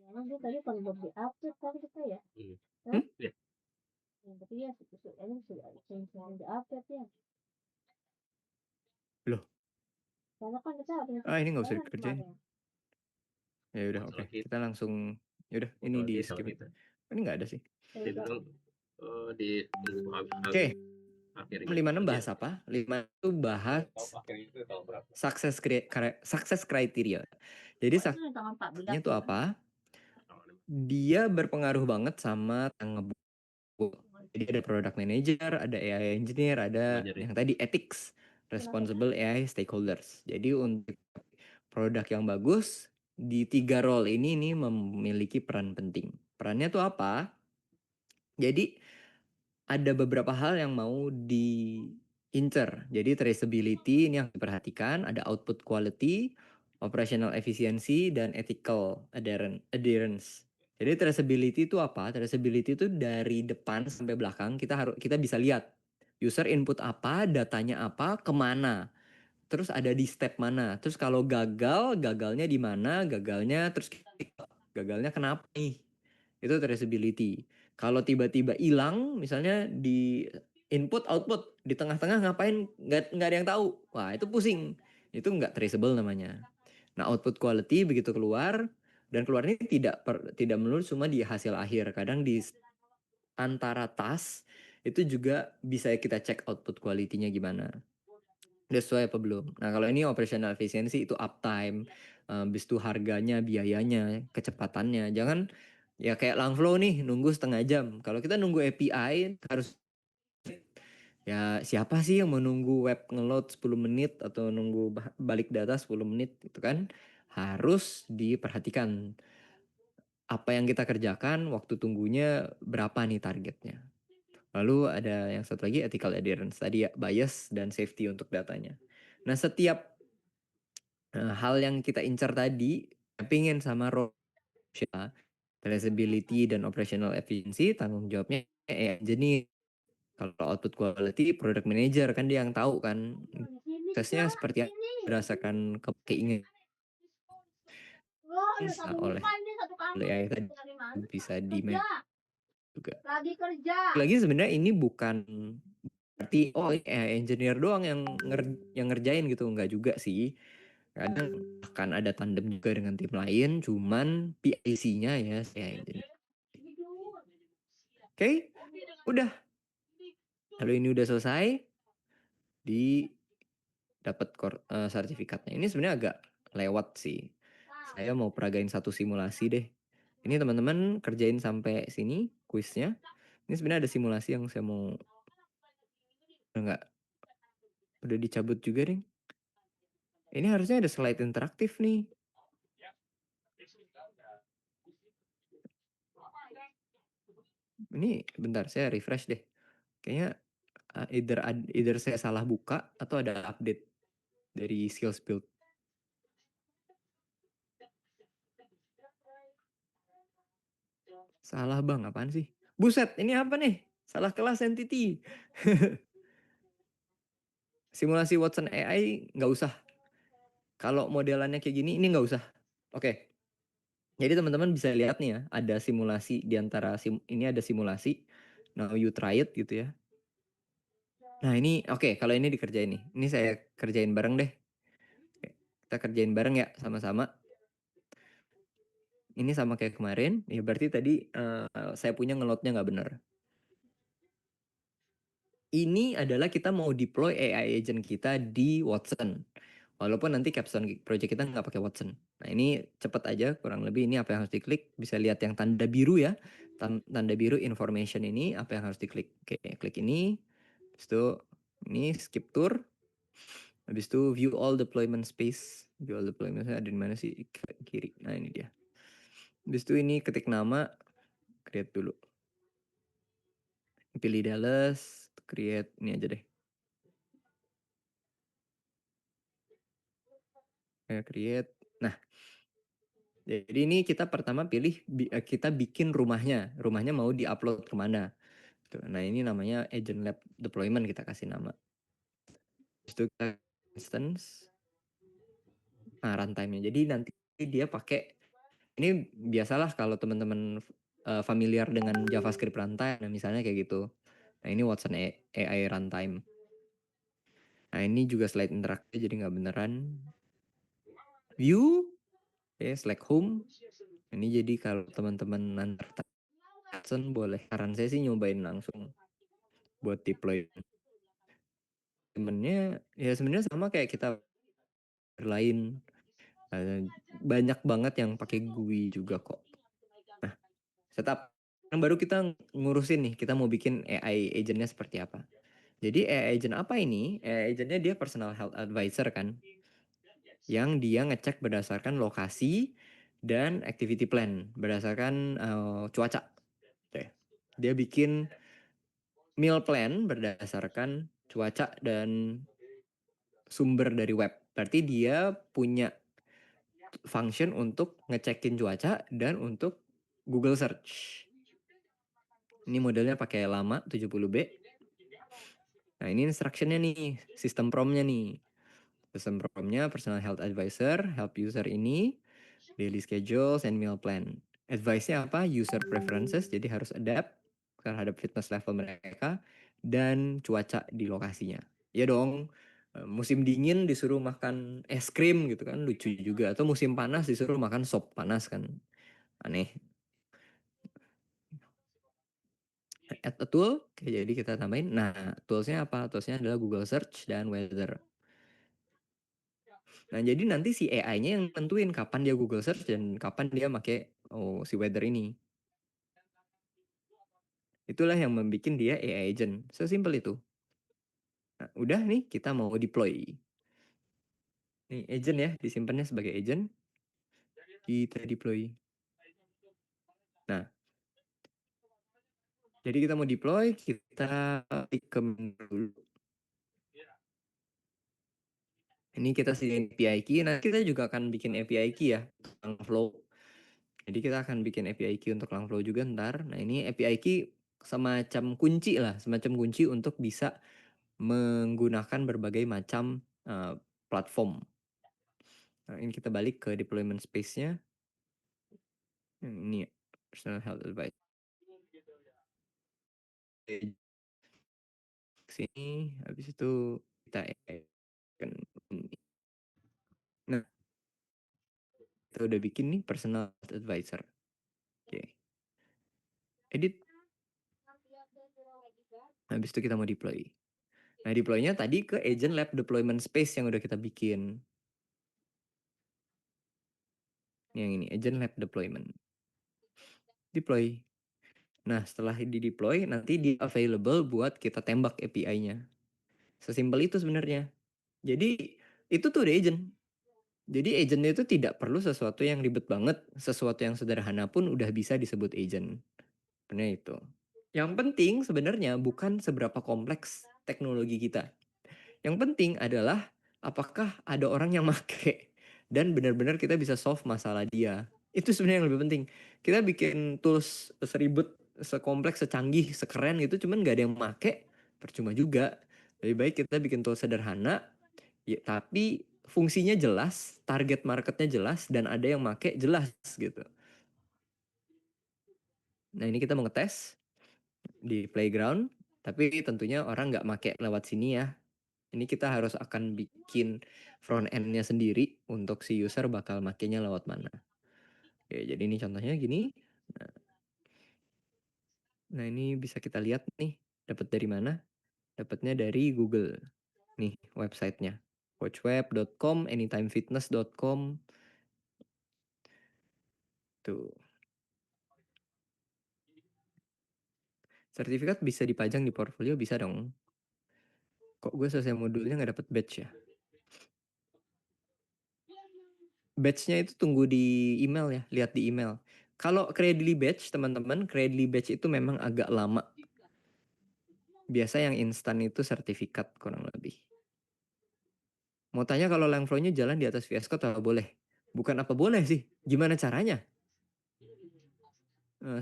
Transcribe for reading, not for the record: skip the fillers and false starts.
Memang dia tadi kalau buat di-update kan kita ya. Hmm? Iya. Tapi ya ini sering di-update ya. Loh, Karena kan kita harus ini nggak usah jalan dikerjain. kemarin. Ya udah, oke. Kita langsung, ya udah, ini di skip. Ini nggak ada sih. Dia bilang di Oke. akhirnya 56 bahas apa? 5 itu bahas success criteria. Jadi Oh, itu tanggal 14 success itu ya. apa? Dia berpengaruh banget sama yang ngebuat. Jadi ada product manager, ada AI engineer, ada yang tadi ethics, responsible AI stakeholders. Jadi untuk produk yang bagus di 3 role ini memiliki peran penting. Perannya tuh apa? Jadi ada beberapa hal yang mau diincer. Jadi traceability ini yang diperhatikan, ada output quality, operational efficiency, dan ethical adherence. Jadi traceability itu apa? Traceability itu dari depan sampai belakang kita bisa lihat user input apa, datanya apa, kemana, terus ada di step mana, terus kalau gagalnya di mana, terus gagalnya kenapa nih? Itu traceability. Kalau tiba-tiba hilang, misalnya di input output di tengah-tengah ngapain nggak ada yang tahu, wah itu pusing, itu nggak traceable namanya. Nah output quality begitu keluar, dan keluarnya tidak melulu cuma di hasil akhir, kadang di antara task itu juga bisa kita cek output quality-nya gimana, udah sesuai apa belum. Nah kalau ini operational efficiency itu uptime, habis itu harganya, biayanya, kecepatannya. Jangan ya kayak Langflow nih nunggu setengah jam. Kalau kita nunggu API harus, ya siapa sih yang menunggu web ngeload 10 menit atau nunggu balik data 10 menit gitu kan. Harus diperhatikan apa yang kita kerjakan, waktu tunggunya berapa nih targetnya. Lalu ada yang satu lagi ethical adherence, tadi ya bias dan safety untuk datanya. Nah setiap hal yang kita incar tadi, pingin sama traceability dan operational efficiency, tanggung jawabnya jadi kalau output quality product manager kan dia yang tahu kan prosesnya seperti apa berdasarkan keinginan oleh AI tadi bisa di juga. Lagi sebenarnya ini bukan berarti AI engineer doang yang ngerjain gitu, nggak juga sih. Kadang akan ada tandem juga dengan tim lain, cuman PIC-nya ya saya engineer. Oke, udah. Lalu ini udah selesai, dapat sertifikatnya. Ini sebenarnya agak lewat sih. Saya mau peragain satu simulasi deh. Ini teman-teman kerjain sampai sini kuisnya. Ini sebenarnya ada simulasi yang saya mau, udah dicabut juga deh. Ini harusnya ada slide interaktif nih. Ini bentar saya refresh deh. Kayaknya either saya salah buka atau ada update dari skills build. Salah bang, apaan sih? Buset, ini apa nih? Salah kelas entity. Simulasi Watson AI nggak usah. Kalau modelannya kayak gini, ini nggak usah. Oke. Jadi teman-teman bisa lihat nih ya, ada simulasi di antara ini ada simulasi. Now you try it gitu ya. Nah ini oke, kalau ini dikerjain nih. Ini saya kerjain bareng deh. Kita kerjain bareng ya sama-sama. Ini sama kayak kemarin, ya berarti tadi saya punya ngelotnya nggak benar. Ini adalah kita mau deploy AI agent kita di Watson. Walaupun nanti capstone project kita nggak pakai Watson. Nah ini cepet aja, kurang lebih ini apa yang harus diklik. Bisa lihat yang tanda biru ya. Tanda biru information ini apa yang harus diklik. Oke, klik ini. Habis itu ini skip tour. Habis itu view all deployment space. View all deployment ada di mana sih? Kiri. Nah ini dia. Habis itu ini ketik nama. Create dulu. Pilih Dallas. Create ini aja deh. Create. Nah, jadi ini kita pertama pilih kita bikin rumahnya. Rumahnya mau diupload kemana. Nah ini namanya agent lab deployment, kita kasih nama. Itu instance. Nah runtime-nya. Jadi nanti dia pakai Ini biasalah kalau teman-teman familiar dengan JavaScript runtime, nah misalnya kayak gitu. Nah ini Watson AI runtime. Nah ini juga slide interaktif jadi nggak beneran. View, select home. Ini jadi kalau teman-teman nanti Watson boleh. Saran saya sih nyobain langsung buat deploy. Temennya ya sebenarnya sama kayak kita lain. Banyak banget yang pakai GUI juga kok. Nah, setup. Yang baru kita ngurusin nih, kita mau bikin AI agentnya seperti apa. Jadi AI agent apa ini? AI agentnya dia personal health advisor kan. Yang dia ngecek berdasarkan lokasi dan activity plan. Berdasarkan cuaca. Oke. Dia bikin meal plan berdasarkan cuaca dan sumber dari web. Berarti dia punya function untuk ngecekin cuaca dan untuk Google Search. Ini modelnya pakai lama 70B. Nah ini instructionnya nih, sistem promnya nih. Sistem promnya personal health advisor, help user ini, daily schedules, and meal plan. Advice-nya apa? User preferences, jadi harus adapt terhadap fitness level mereka, dan cuaca di lokasinya. Ya dong, musim dingin disuruh makan es krim gitu kan, lucu juga. Atau musim panas disuruh makan sop panas kan, aneh. Add a tool, oke, jadi kita tambahin. Nah, toolsnya apa? Toolsnya adalah Google Search dan Weather. Nah, jadi nanti si AI-nya yang tentuin kapan dia Google Search dan kapan dia pakai si Weather ini. Itulah yang membuat dia AI agent. Sesimpel itu. Nah, udah nih kita mau deploy. Nih agent ya, disimpannya sebagai agent. Kita deploy. Nah, jadi kita mau deploy, kita klik ke menu dulu. Ini kita sediain API key. Nah, kita juga akan bikin API key ya, Langflow. Jadi kita akan bikin API key untuk Langflow juga ntar. Nah, ini API key semacam kunci lah, semacam kunci untuk bisa menggunakan berbagai macam platform. Nah, ini kita balik ke deployment space-nya. Ini personal health advice. Sini, habis itu kita akan ini. Nah, kita udah bikin nih personal health advisor. Oke. Edit. Habis itu kita mau deploy. Nah, deploy-nya tadi ke agent lab deployment space yang udah kita bikin. Yang ini, agent lab deployment. Deploy. Nah, setelah di deploy, nanti di available buat kita tembak API-nya. Sesimpel itu sebenarnya. Jadi, itu tuh udah agent. Jadi agentnya itu tidak perlu sesuatu yang ribet banget. Sesuatu yang sederhana pun udah bisa disebut agent. Sebenarnya itu. Yang penting sebenarnya bukan seberapa kompleks teknologi kita. Yang penting adalah apakah ada orang yang make dan benar-benar kita bisa solve masalah dia. Itu sebenarnya yang lebih penting. Kita bikin tools seribet, sekompleks, secanggih, sekeren gitu cuman gak ada yang make, percuma juga. Lebih baik kita bikin tools sederhana ya, tapi fungsinya jelas, target marketnya jelas dan ada yang make jelas gitu. Nah, ini kita mau ngetes di playground, tapi tentunya orang nggak make lewat sini ya. Ini kita harus akan bikin front end-nya sendiri untuk si user bakal makainya lewat mana. Oke, jadi ini contohnya gini. Nah, ini bisa kita lihat nih, dapat dari mana? Dapatnya dari Google. Nih, websitenya. Watchweb.com, anytimefitness.com. Tuh. Sertifikat bisa dipajang di portfolio, bisa dong. Kok gue selesai modulnya nggak dapet badge ya? Badge-nya itu tunggu di email ya, lihat di email. Kalau Credly badge, teman-teman, Credly badge itu memang agak lama. Biasa yang instan itu sertifikat kurang lebih. Mau tanya kalau Langflow-nya jalan di atas VS Code apa boleh? Bukan apa boleh sih, gimana caranya?